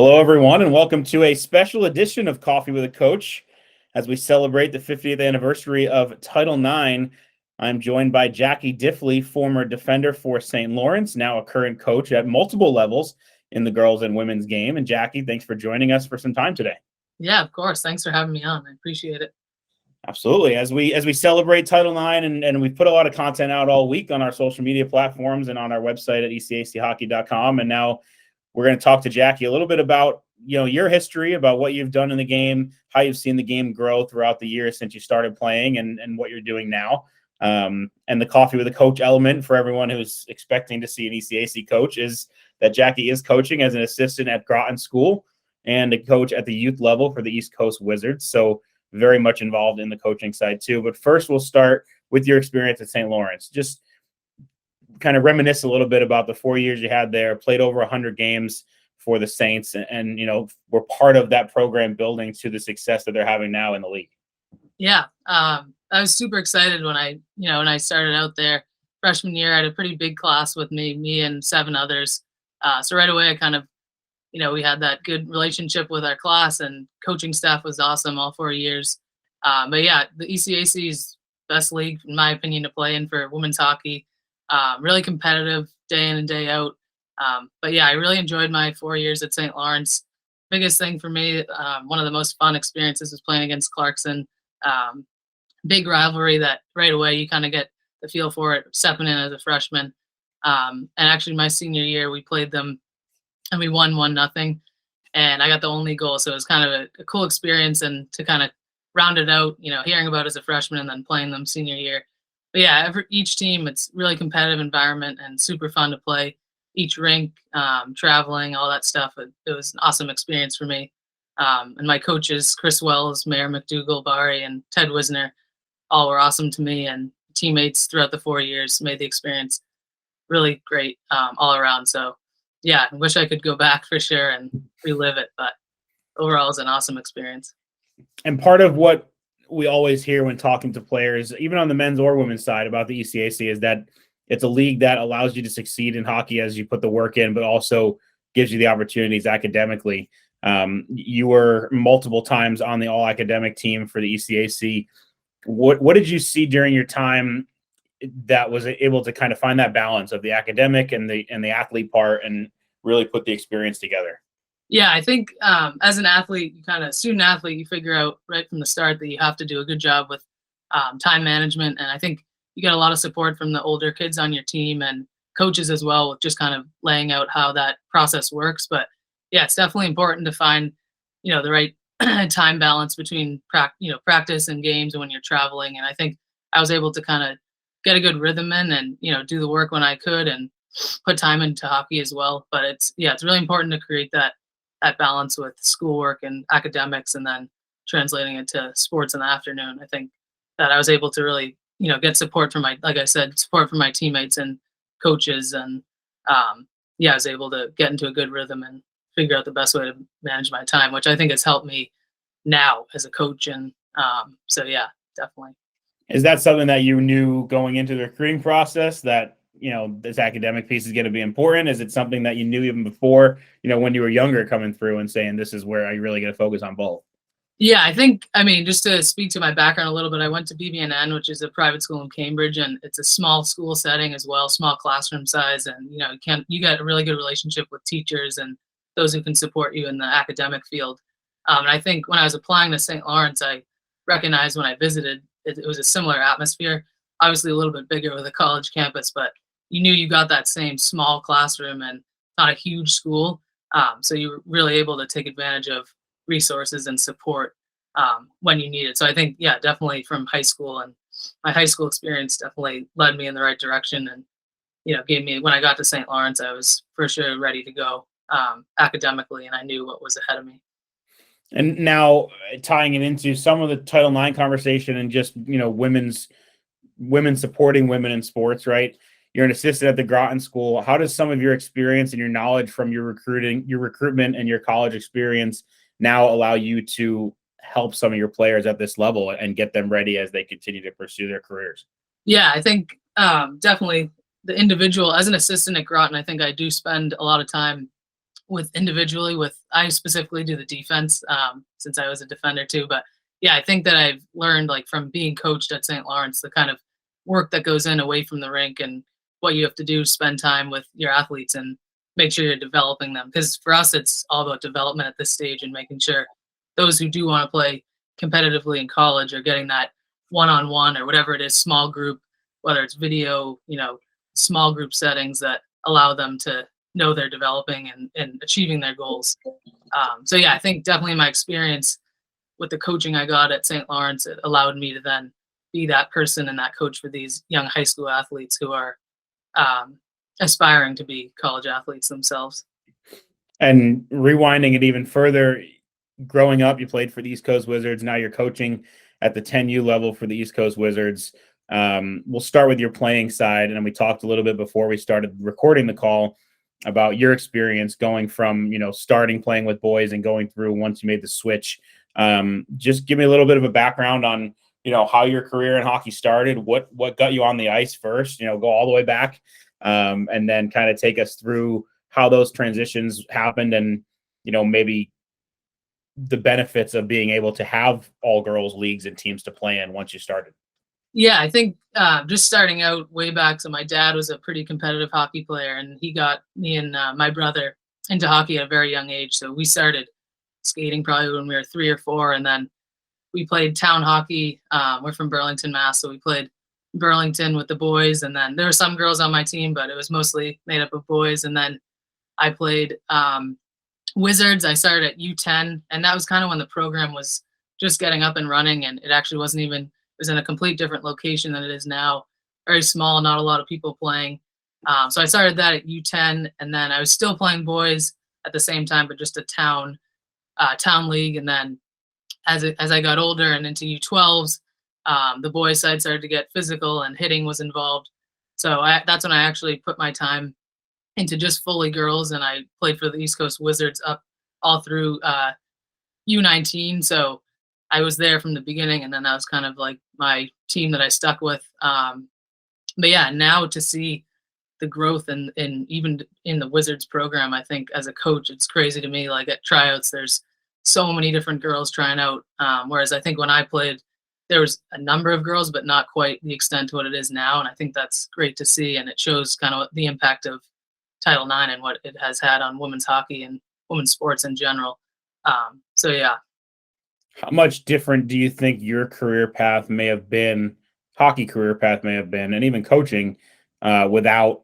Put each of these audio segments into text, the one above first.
Hello, everyone, and welcome to a special edition of Coffee with a Coach. As we celebrate the 50th anniversary of Title IX, I'm joined by Jacquie Diffley, former defender for St. Lawrence, now a current coach at multiple levels in the girls and women's game. And Jacquie, thanks for joining us for some time today. Yeah, of course. Thanks for having me on. I appreciate it. Absolutely. As we celebrate Title IX, and we've put a lot of content out all week on our social media platforms and on our website at ecachockey.com. And now we're going to talk to Jacquie a little bit about your history, about what you've done in the game, how you've seen the game grow throughout the years since you started playing, and what you're doing now. And the coffee with a coach element for everyone who's expecting to see an ECAC coach is that Jacquie is coaching as an assistant at Groton School and a coach at the youth level for the East Coast Wizards. So very much involved in the coaching side too. But first, we'll start with your experience at St. Lawrence. Just kind of reminisce a little bit about the 4 years you had there, played over 100 games for the Saints, and were part of that program building to the success that they're having now in the league. Yeah, I was super excited when I started out there. Freshman year, I had a pretty big class with me and 7 others. So right away, I kind of, we had that good relationship with our class, and coaching staff was awesome all 4 years. But yeah, the ECAC is best league, in my opinion, to play in for women's hockey. Really competitive day in and day out. But yeah, I really enjoyed my 4 years at St. Lawrence. Biggest thing for me, one of the most fun experiences was playing against Clarkson. Big rivalry that right away you kind of get the feel for it, stepping in as a freshman. And actually my senior year, we played them and we won 1-0. And I got the only goal. So it was kind of a cool experience, and to kind of round it out, hearing about it as a freshman and then playing them senior year. But yeah, each team, it's really competitive environment and super fun to play. Each rink, traveling, all that stuff. It was an awesome experience for me. And my coaches, Chris Wells, Mayor McDougall, Bari, and Ted Wisner, all were awesome to me. And teammates throughout the 4 years made the experience really great all around. So yeah, I wish I could go back for sure and relive it. But overall, it's an awesome experience. And part of what we always hear when talking to players, even on the men's or women's side, about the ECAC is that it's a league that allows you to succeed in hockey as you put the work in, but also gives you the opportunities academically. You were multiple times on the all-academic team for the ECAC. What did you see during your time that was able to kind of find that balance of the academic and the athlete part and really put the experience together? Yeah, I think as an athlete, student athlete, you figure out right from the start that you have to do a good job with time management. And I think you get a lot of support from the older kids on your team and coaches as well, with just kind of laying out how that process works. But yeah, it's definitely important to find, the right time balance between practice and games and when you're traveling. And I think I was able to kind of get a good rhythm in and, do the work when I could and put time into hockey as well. But it's really important to create that balance with schoolwork and academics, and then translating it to sports in the afternoon. I think that I was able to really, get support from support from my teammates and coaches. And I was able to get into a good rhythm and figure out the best way to manage my time, which I think has helped me now as a coach. And so, yeah, definitely. Is that something that you knew going into the recruiting process, that this academic piece is going to be important? Is it something that you knew even before, when you were younger, coming through and saying, this is where I really got to focus on both? Yeah, I mean, just to speak to my background a little bit, I went to BBNN, which is a private school in Cambridge, and it's a small school setting as well, small classroom size. And, you get a really good relationship with teachers and those who can support you in the academic field. And I think when I was applying to St. Lawrence, I recognized when I visited, it was a similar atmosphere, obviously a little bit bigger with a college campus, but you knew you got that same small classroom and not a huge school. So you were really able to take advantage of resources and support when you need it. So I think, yeah, definitely from high school, and my high school experience definitely led me in the right direction, and, gave me, when I got to St. Lawrence, I was for sure ready to go academically, and I knew what was ahead of me. And now tying it into some of the Title IX conversation and just, women supporting women in sports, right? You're an assistant at the Groton School. How does some of your experience and your knowledge from your recruitment and your college experience now allow you to help some of your players at this level and get them ready as they continue to pursue their careers? Yeah, I think definitely the individual, as an assistant at Groton, I think I do spend a lot of time with individually with I specifically do the defense, since I was a defender too. But yeah, I think that I've learned like from being coached at St. Lawrence the kind of work that goes in away from the rink and what you have to do to spend time with your athletes and make sure you're developing them. Because for us, it's all about development at this stage and making sure those who do want to play competitively in college are getting that one-on-one or whatever it is, small group, whether it's video, small group settings that allow them to know they're developing and achieving their goals. So yeah, I think definitely my experience with the coaching I got at St. Lawrence, it allowed me to then be that person and that coach for these young high school athletes who are aspiring to be college athletes themselves. And rewinding it even further, growing up, you played for the East Coast Wizards. Now you're coaching at the 10U level for the East Coast Wizards. We'll start with your playing side. And we talked a little bit before we started recording the call about your experience going from, starting playing with boys and going through once you made the switch. Just give me a little bit of a background on, how your career in hockey started, what got you on the ice first, go all the way back, and then kind of take us through how those transitions happened and, maybe the benefits of being able to have all girls leagues and teams to play in once you started. Yeah, I think just starting out way back. So my dad was a pretty competitive hockey player, and he got me and my brother into hockey at a very young age. So we started skating probably when we were 3 or 4, and then we played town hockey. We're from Burlington, Mass, so we played Burlington with the boys, and then there were some girls on my team, but it was mostly made up of boys. And then I played Wizards. I started at U10, and that was kind of when the program was just getting up and running, and it actually wasn't even, it was in a complete different location than it is now. Very small, not a lot of people playing. So I started that at U10, and then I was still playing boys at the same time, but just a town league. And then as I got older and into U12s, the boys side started to get physical and hitting was involved. So that's when I actually put my time into just fully girls, and I played for the East Coast Wizards up all through U19. So I was there from the beginning, and then that was kind of like my team that I stuck with. But yeah, now to see the growth in even in the Wizards program, I think as a coach, it's crazy to me. Like at tryouts, there's so many different girls trying out. Whereas I think when I played, there was a number of girls, but not quite the extent to what it is now. And I think that's great to see. And it shows kind of the impact of Title IX and what it has had on women's hockey and women's sports in general. So yeah. How much different do you think your career path may have been, hockey career path may have been, and even coaching without,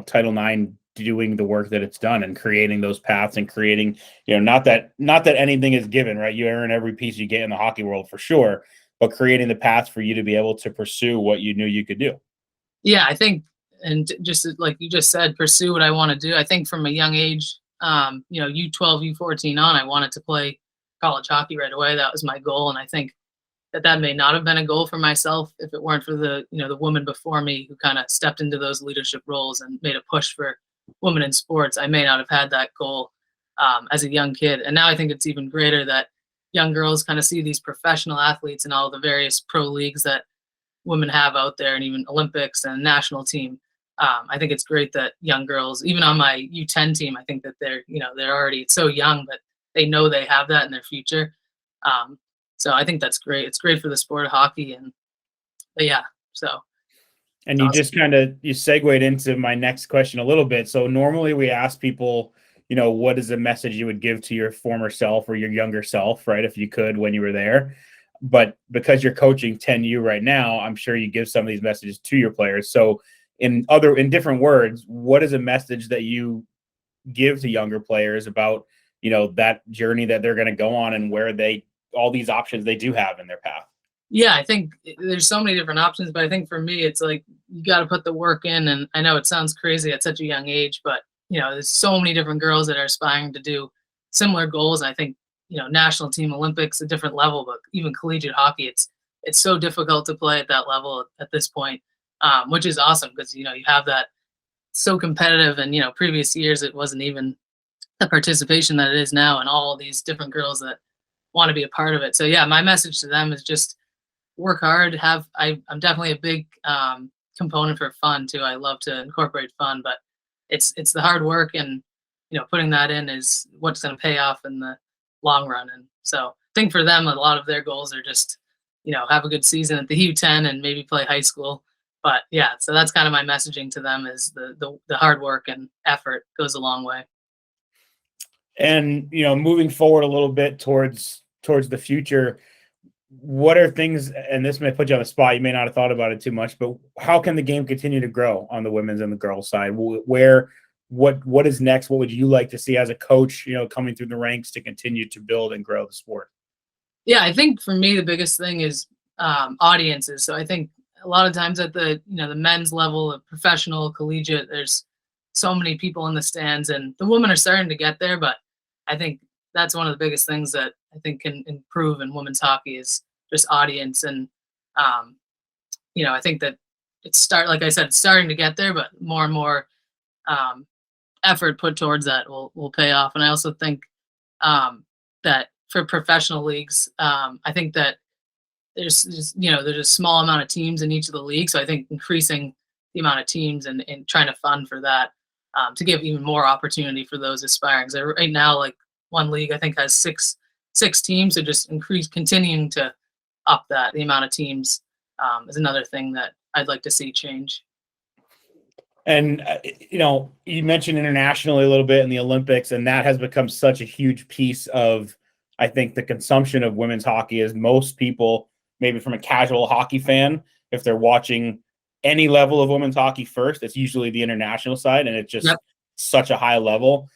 Title IX doing the work that it's done and creating those paths and creating, not that anything is given, right? You earn every piece you get in the hockey world for sure, but creating the paths for you to be able to pursue what you knew you could do. Yeah, I think, and just like you just said, pursue what I want to do. I think from a young age, U12, U14 on, I wanted to play college hockey right away. That was my goal. And I think that may not have been a goal for myself if it weren't for the woman before me who kind of stepped into those leadership roles and made a push for women in sports. I may not have had that goal as a young kid. And now I think it's even greater that young girls kind of see these professional athletes and all the various pro leagues that women have out there, and even Olympics and national team. I think it's great that young girls, even on my U10 team, I think that they're already so young, but they know they have that in their future. So I think that's great. It's great for the sport of hockey. But yeah, so. And you just kind of, you segued into my next question a little bit. So normally we ask people, what is a message you would give to your former self or your younger self, right? If you could, when you were there. But because you're coaching 10U right now, I'm sure you give some of these messages to your players. So in different words, what is a message that you give to younger players about, that journey that they're going to go on and where all these options they do have in their path? Yeah, I think there's so many different options, but I think for me, it's like, you got to put the work in. And I know it sounds crazy at such a young age, but there's so many different girls that are aspiring to do similar goals. I think, national team, Olympics, a different level, but even collegiate hockey, it's so difficult to play at that level at this point, which is awesome because, you have that so competitive. And, previous years, it wasn't even the participation that it is now, and all these different girls that want to be a part of it. So yeah, my message to them is just work hard. I'm definitely a big component for fun too. I love to incorporate fun, but it's the hard work and putting that in is what's going to pay off in the long run. And so I think for them, a lot of their goals are just, have a good season at the U10 and maybe play high school. But yeah, so that's kind of my messaging to them is the hard work and effort goes a long way. And moving forward a little bit towards the future, what are things, and this may put you on the spot, you may not have thought about it too much, but how can the game continue to grow on the women's and the girls side? What is next? What would you like to see as a coach, coming through the ranks to continue to build and grow the sport? Yeah, I think for me the biggest thing is audiences. So I think a lot of times at the the men's level of professional collegiate, there's so many people in the stands, and the women are starting to get there. But I think that's one of the biggest things that I think can improve in women's hockey is just audience. And I think that like I said, it's starting to get there, but more and more effort put towards that will pay off. And I also think that for professional leagues, I think that there's a small amount of teams in each of the leagues. So I think increasing the amount of teams and trying to fund for that to give even more opportunity for those aspiring. So right now, like one league I think has six teams, so just continuing to up the amount of teams is another thing that I'd like to see change. And you mentioned internationally a little bit in the Olympics, and that has become such a huge piece of, I think, the consumption of women's hockey. Is most people, maybe from a casual hockey fan, if they're watching any level of women's hockey first, it's usually the international side, and it's just such a high level.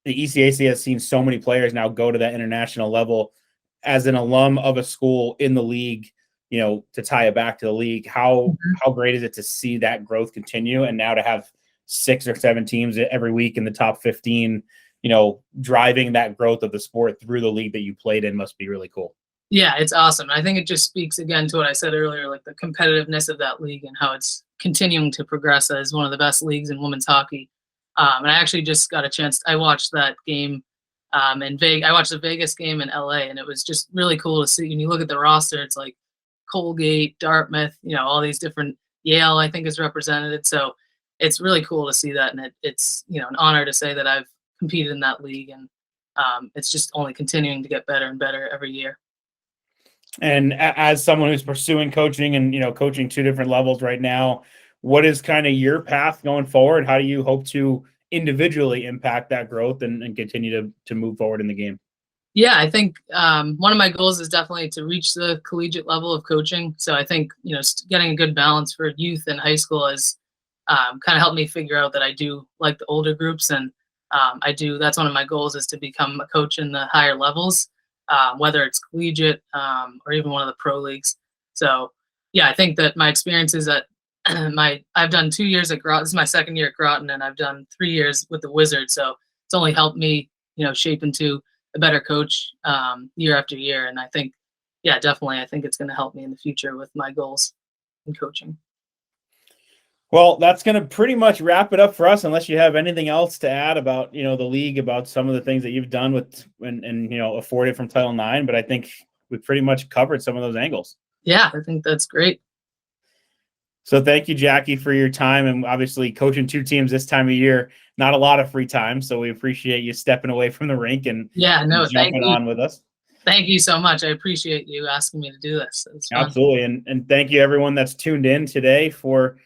The ECAC has seen so many players now go to that international level. As an alum of a school in the league, to tie it back to the league, how great is it to see that growth continue, and now to have 6 or 7 teams every week in the top 15, driving that growth of the sport through the league that you played in must be really cool. Yeah, it's awesome. I think it just speaks again to what I said earlier, like the competitiveness of that league and how it's continuing to progress as one of the best leagues in women's hockey. And I actually just got a chance. I watched that game in Vegas. I watched the Vegas game in LA, and it was just really cool to see. When you look at the roster, it's like Colgate, Dartmouth, all these different, Yale, I think, is represented. So it's really cool to see that. And it's, an honor to say that I've competed in that league. And it's just only continuing to get better and better every year. And as someone who's pursuing coaching and, coaching 2 different levels right now, what is kind of your path going forward? How do you hope to individually impact that growth and continue to move forward in the game? Yeah, I think one of my goals is definitely to reach the collegiate level of coaching. So I think, getting a good balance for youth and high school has kind of helped me figure out that I do like the older groups. And that's one of my goals is to become a coach in the higher levels, whether it's collegiate or even one of the pro leagues. So yeah, I think that my experiences at I've done 2 years at Groton. This is my second year at Groton, and I've done 3 years with the Wizards. So it's only helped me, shape into a better coach year after year. And I think, yeah, definitely, I think it's going to help me in the future with my goals in coaching. Well, that's going to pretty much wrap it up for us, unless you have anything else to add about, the league, about some of the things that you've done with and afforded from Title IX. But I think we've pretty much covered some of those angles. Yeah, I think that's great. So thank you, Jackie, for your time, and obviously coaching 2 teams this time of year, not a lot of free time. So we appreciate you stepping away from the rink and jumping on with us. Thank you so much. I appreciate you asking me to do this. Absolutely. And thank you everyone that's tuned in today for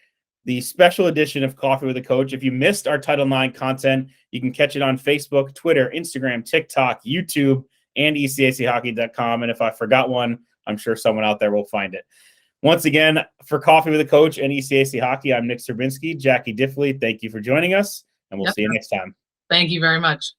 the special edition of Coffee with a Coach. If you missed our Title IX content, you can catch it on Facebook, Twitter, Instagram, TikTok, YouTube, and ECAChockey.com. And if I forgot one, I'm sure someone out there will find it. Once again, for Coffee with a Coach and ECAC Hockey, I'm Nick Serbinsky. Jacquie Diffley, thank you for joining us, and we'll see you next time. Thank you very much.